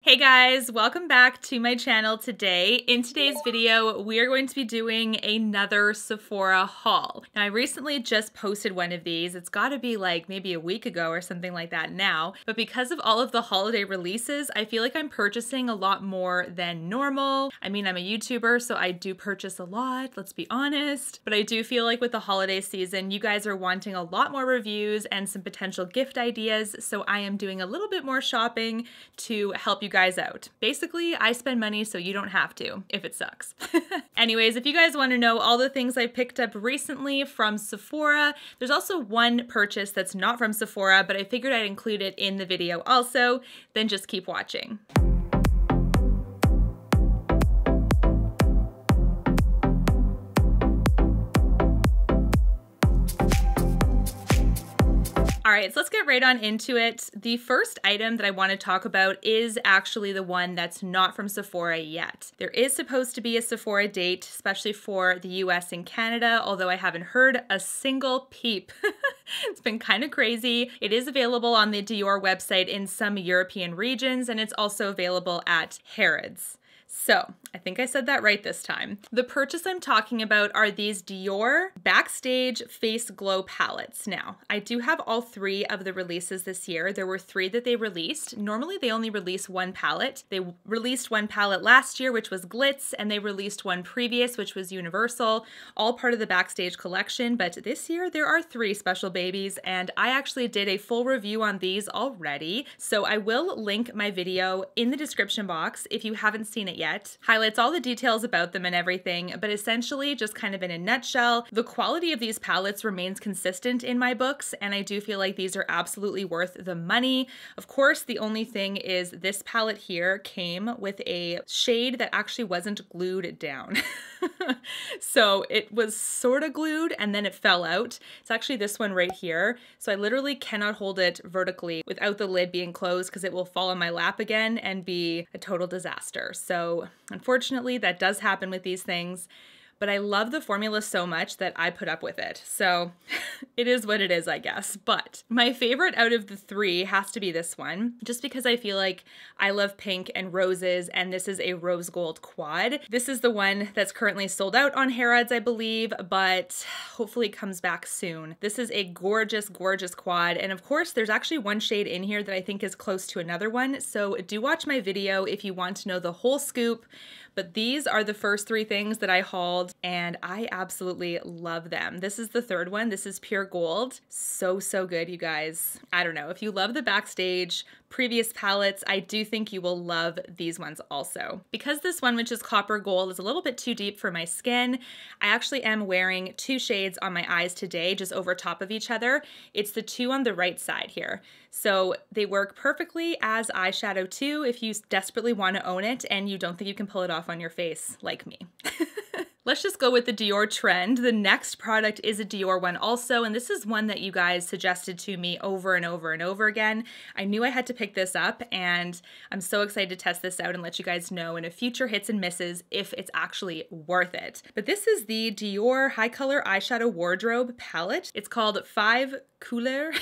Hey guys, welcome back to my channel today. In today's video, we are going to be doing another Sephora haul. Now, I recently just posted one of these. It's got to be like maybe a week ago or something like that now, but because of all of the holiday releases, I feel like I'm purchasing a lot more than normal. I mean, I'm a YouTuber, so I do purchase a lot, let's be honest, but I do feel like with the holiday season, you guys are wanting a lot more reviews and some potential gift ideas, so I am doing a little bit more shopping to help you guys out. Basically, I spend money so you don't have to, if it sucks. Anyways, if you guys want to know all the things I picked up recently from Sephora, there's also one purchase that's not from Sephora, but I figured I'd include it in the video also, then just keep watching. All right, so let's get right on into it. The first item that I want to talk about is actually the one that's not from Sephora yet. There is supposed to be a Sephora date, especially for the US and Canada, although I haven't heard a single peep. It's been kind of crazy. It is available on the Dior website in some European regions, and it's also available at Harrods. So, I think I said that right this time. The purchase I'm talking about are these Dior Backstage Face Glow palettes. Now, I do have all three of the releases this year. There were three that they released. Normally, they only release one palette. They released one palette last year, which was Glitz, and they released one previous, which was Universal, all part of the Backstage collection. But this year, there are three special babies, and I actually did a full review on these already. So I will link my video in the description box if you haven't seen it yet. Highlights all the details about them and everything, but essentially just kind of in a nutshell, the quality of these palettes remains consistent in my books, and I do feel like these are absolutely worth the money. Of course, the only thing is this palette here came with a shade that actually wasn't glued down. So it was sort of glued and then it fell out. It's actually this one right here. So I literally cannot hold it vertically without the lid being closed because it will fall on my lap again and be a total disaster. So unfortunately, that does happen with these things, but I love the formula so much that I put up with it. So it is what it is, I guess. But my favorite out of the three has to be this one, just because I feel like I love pink and roses, and this is a rose gold quad. This is the one that's currently sold out on Harrods, I believe, but hopefully comes back soon. This is a gorgeous, gorgeous quad. And of course, there's actually one shade in here that I think is close to another one. So do watch my video if you want to know the whole scoop. But these are the first three things that I hauled, and I absolutely love them. This is the third one. This is pure gold. So, so good, you guys. I don't know. If you love the Backstage previous palettes, I do think you will love these ones also. Because this one, which is copper gold, is a little bit too deep for my skin, I actually am wearing two shades on my eyes today, just over top of each other. It's the two on the right side here. So they work perfectly as eyeshadow too if you desperately want to own it and you don't think you can pull it off on your face like me. Let's just go with the Dior trend. The next product is a Dior one also, and this is one that you guys suggested to me over and over and over again. I knew I had to pick this up, and I'm so excited to test this out and let you guys know in a future hits and misses if it's actually worth it. But this is the Dior High Color Eyeshadow Wardrobe Palette. It's called 5 Couleur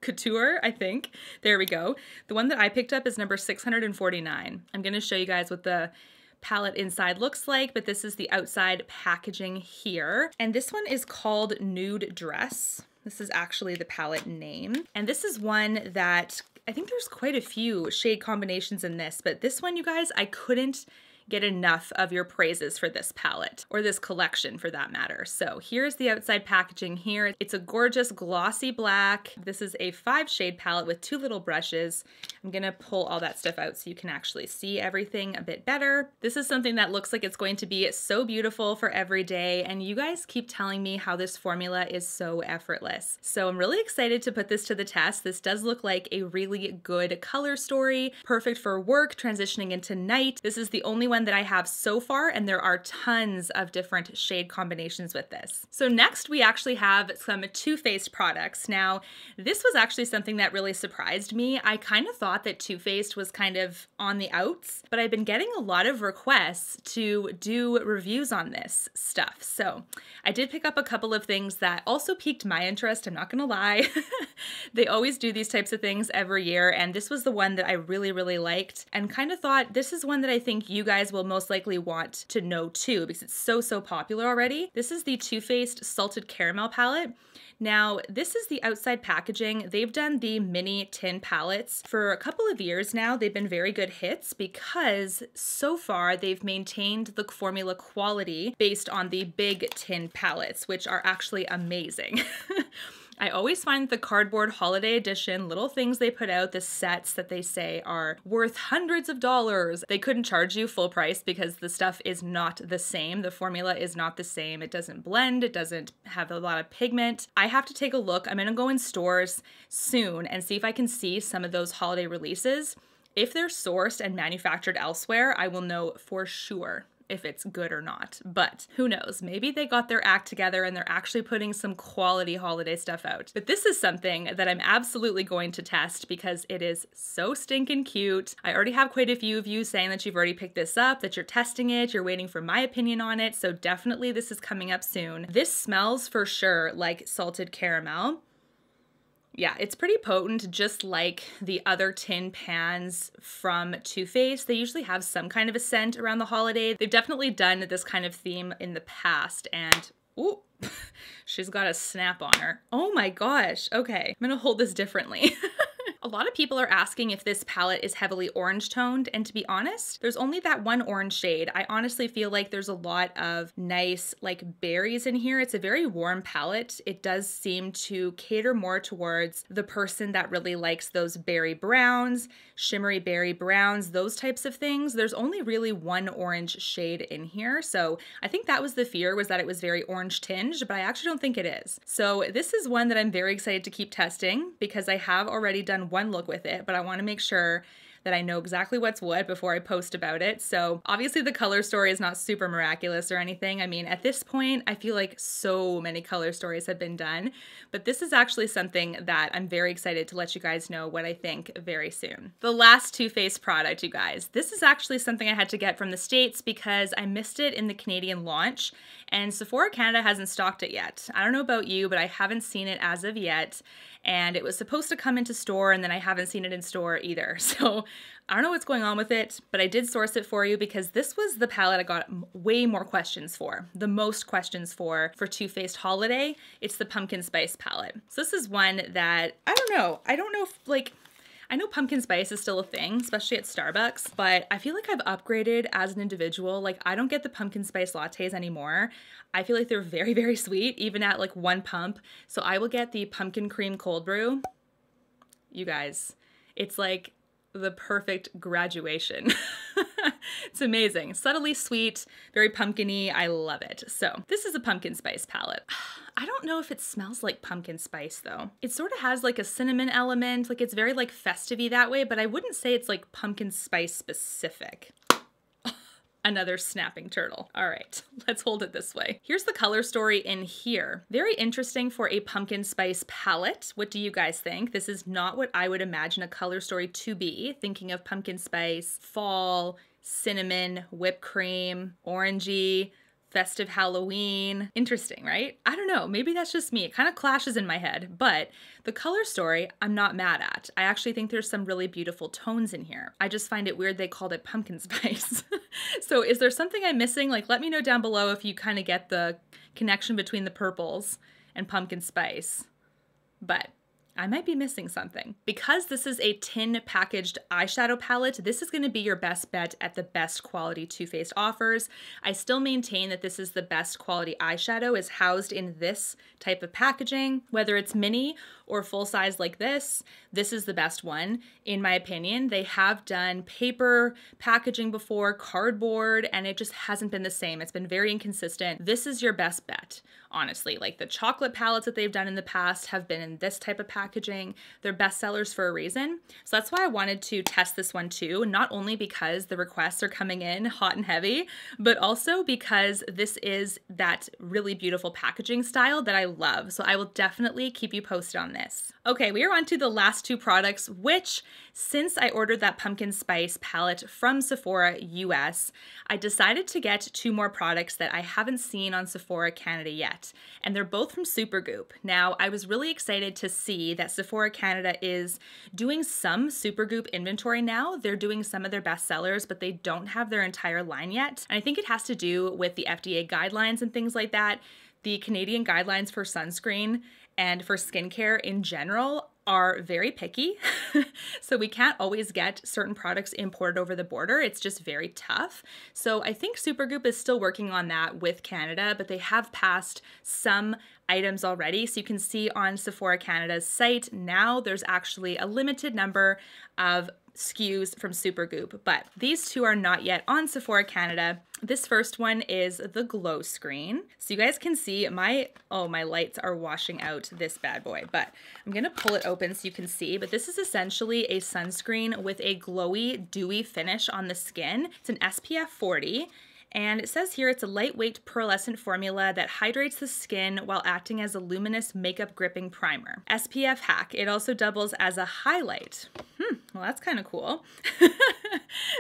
Couture, I think. There we go. The one that I picked up is number 649. I'm going to show you guys what the palette inside looks like, but this is the outside packaging here. And this one is called Nude Dress. This is actually the palette name. And this is one that I think there's quite a few shade combinations in this, but this one, you guys, I couldn't get enough of your praises for this palette, or this collection for that matter. So here's the outside packaging here. It's a gorgeous glossy black. This is a 5-shade palette with 2 little brushes. I'm gonna pull all that stuff out so you can actually see everything a bit better. This is something that looks like it's going to be so beautiful for every day, and you guys keep telling me how this formula is so effortless. So I'm really excited to put this to the test. This does look like a really good color story, perfect for work, transitioning into night. This is the only one one that I have so far, and there are tons of different shade combinations with this. So next we actually have some Too Faced products. Now, this was actually something that really surprised me. I kind of thought that Too Faced was kind of on the outs, but I've been getting a lot of requests to do reviews on this stuff. So I did pick up a couple of things that also piqued my interest, I'm not gonna lie. They always do these types of things every year, and this was the one that I really, really liked and kind of thought this is one that I think you guys will most likely want to know too, because it's so popular already. This is the Too Faced Salted Caramel palette. Now, this is the outside packaging. They've done the mini tin palettes for a couple of years now. They've been very good hits because so far they've maintained the formula quality based on the big tin palettes, which are actually amazing. I always find the cardboard holiday edition, little things they put out, the sets that they say are worth hundreds of dollars. They couldn't charge you full price because the stuff is not the same. The formula is not the same. It doesn't blend. It doesn't have a lot of pigment. I have to take a look. I'm gonna go in stores soon and see if I can see some of those holiday releases. If they're sourced and manufactured elsewhere, I will know for sure if it's good or not, but who knows? Maybe they got their act together and they're actually putting some quality holiday stuff out. But this is something that I'm absolutely going to test because it is so stinking cute. I already have quite a few of you saying that you've already picked this up, that you're testing it, you're waiting for my opinion on it, so definitely this is coming up soon. This smells for sure like salted caramel. Yeah, it's pretty potent, just like the other tin pans from Too Faced. They usually have some kind of a scent around the holiday. They've definitely done this kind of theme in the past, and ooh, she's got a snap on her. Oh my gosh, okay, I'm gonna hold this differently. A lot of people are asking if this palette is heavily orange toned, and to be honest, there's only that one orange shade. I honestly feel like there's a lot of nice like berries in here. It's a very warm palette. It does seem to cater more towards the person that really likes those berry browns, shimmery berry browns, those types of things. There's only really one orange shade in here, so I think that was the fear, was that it was very orange tinged, but I actually don't think it is. So this is one that I'm very excited to keep testing because I have already done one look with it, but I want to make sure that I know exactly what's what before I post about it. So obviously the color story is not super miraculous or anything. I mean, at this point, I feel like so many color stories have been done, but this is actually something that I'm very excited to let you guys know what I think very soon. The last Too Faced product, you guys. This is actually something I had to get from the States because I missed it in the Canadian launch, and Sephora Canada hasn't stocked it yet. I don't know about you, but I haven't seen it as of yet. And it was supposed to come into store, and then I haven't seen it in store either. So I don't know what's going on with it, but I did source it for you because this was the palette I got way more questions for, the most questions for Too Faced Holiday. It's the Pumpkin Spice palette. So this is one that, I don't know if like, I know pumpkin spice is still a thing, especially at Starbucks, but I feel like I've upgraded as an individual. Like, I don't get the pumpkin spice lattes anymore. I feel like they're very sweet, even at like one pump. So I will get the pumpkin cream cold brew. You guys, it's like the perfect graduation. It's amazing. Subtly sweet, very pumpkin-y. I love it. So this is a pumpkin spice palette. I don't know if it smells like pumpkin spice though. It sort of has like a cinnamon element, like it's very like festive-y that way, but I wouldn't say it's like pumpkin spice specific. Another snapping turtle. All right, let's hold it this way. Here's the color story in here. Very interesting for a pumpkin spice palette. What do you guys think? This is not what I would imagine a color story to be. Thinking of pumpkin spice, fall, cinnamon, whipped cream, orangey, festive Halloween. Interesting, right? I don't know, maybe that's just me. It kind of clashes in my head, but the color story, I'm not mad at. I actually think there's some really beautiful tones in here. I just find it weird they called it pumpkin spice. So is there something I'm missing? Like, let me know down below if you kind of get the connection between the purples and pumpkin spice. But I might be missing something. Because this is a tin packaged eyeshadow palette, this is gonna be your best bet at the best quality Too Faced offers. I still maintain that this is the best quality eyeshadow is housed in this type of packaging, whether it's mini or full size like this is the best one, in my opinion. They have done paper packaging before, cardboard, and it just hasn't been the same. It's been very inconsistent. This is your best bet, honestly. Like the chocolate palettes that they've done in the past have been in this type of packaging. They're best sellers for a reason. So that's why I wanted to test this one too, not only because the requests are coming in hot and heavy, but also because this is that really beautiful packaging style that I love. So I will definitely keep you posted on this. Okay, we are on to the last two products, which since I ordered that pumpkin spice palette from Sephora US, I decided to get two more products that I haven't seen on Sephora Canada yet, and they're both from Supergoop. Now, I was really excited to see that Sephora Canada is doing some Supergoop inventory now. They're doing some of their best sellers, but they don't have their entire line yet. And I think it has to do with the FDA guidelines and things like that. The Canadian guidelines for sunscreen and for skincare in general are very picky. So we can't always get certain products imported over the border. It's just very tough. So I think Supergoop is still working on that with Canada, but they have passed some items already. So you can see on Sephora Canada's site now there's actually a limited number of SKUs from Supergoop, but these two are not yet on Sephora Canada. This first one is the glow screen. So you guys can see my lights are washing out this bad boy, but I'm gonna pull it open so you can see, but this is essentially a sunscreen with a glowy, dewy finish on the skin. It's an SPF 40. And it says here it's a lightweight pearlescent formula that hydrates the skin while acting as a luminous makeup gripping primer. SPF hack, it also doubles as a highlight. Well, that's kind of cool.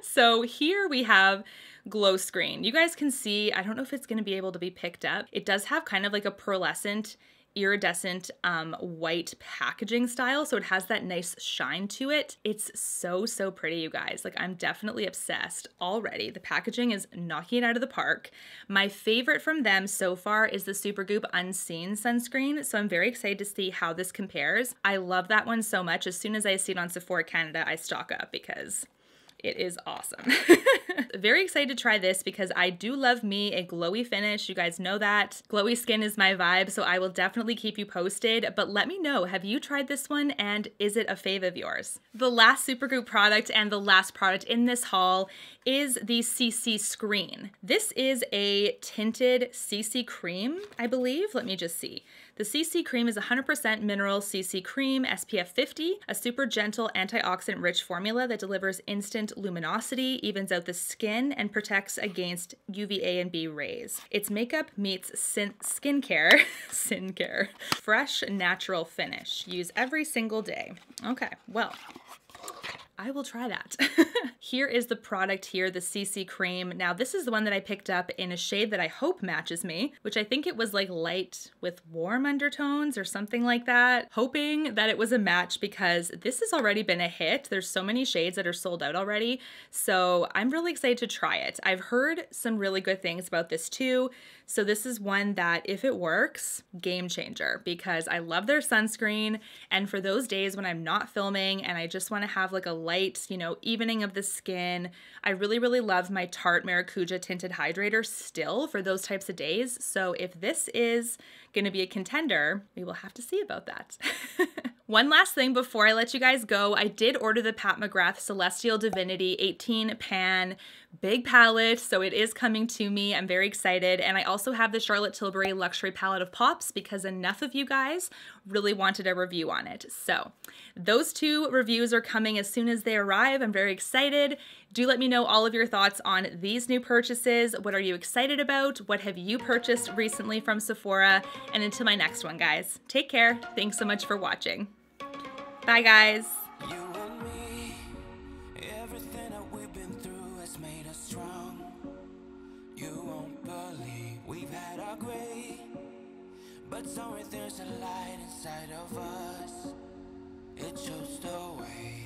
So here we have glow screen. You guys can see, I don't know if it's going to be able to be picked up. It does have kind of like a pearlescent iridescent white packaging style, so it has that nice shine to it. It's so pretty, you guys. Like, I'm definitely obsessed already. The packaging is knocking it out of the park. My favorite from them so far is the Supergoop Unseen sunscreen, so I'm very excited to see how this compares. I love that one so much. As soon as I see it on Sephora Canada, I stock up because it is awesome. Very excited to try this because I do love me a glowy finish. You guys know that. Glowy skin is my vibe, so I will definitely keep you posted. But let me know, have you tried this one and is it a fave of yours? The last Supergoop product and the last product in this haul is the CC Screen. This is a tinted CC cream, I believe. Let me just see. The CC cream is 100% mineral CC cream, SPF 50, a super gentle antioxidant rich formula that delivers instant luminosity, evens out the skin, and protects against UVA and B rays. It's makeup meets skincare, fresh, natural finish. Use every single day. Okay, well, I will try that. Here is the product here, the CC cream. Now this is the one that I picked up in a shade that I hope matches me, which I think it was like light with warm undertones or something like that. Hoping that it was a match because this has already been a hit. There's so many shades that are sold out already. So I'm really excited to try it. I've heard some really good things about this too. So this is one that if it works, game changer, because I love their sunscreen. And for those days when I'm not filming and I just want to have like a light, you know, evening of the skin, I really love my Tarte Maracuja Tinted Hydrator still for those types of days. So if this is going to be a contender, we will have to see about that. One last thing before I let you guys go, I did order the Pat Mcgrath Celestial Divinity 18 pan big palette, so it is coming to me. I'm very excited. And I also have the Charlotte Tilbury Luxury Palette of Pops because enough of you guys really wanted a review on it. So those two reviews are coming as soon as they arrive. I'm very excited. Do let me know all of your thoughts on these new purchases. What are you excited about? What have you purchased recently from Sephora? And until my next one, guys, take care. Thanks so much for watching. Bye, guys. You and me, everything that we've been through has made us strong. You won't believe we've had our gray, but somewhere there's a light inside of us. It shows the way.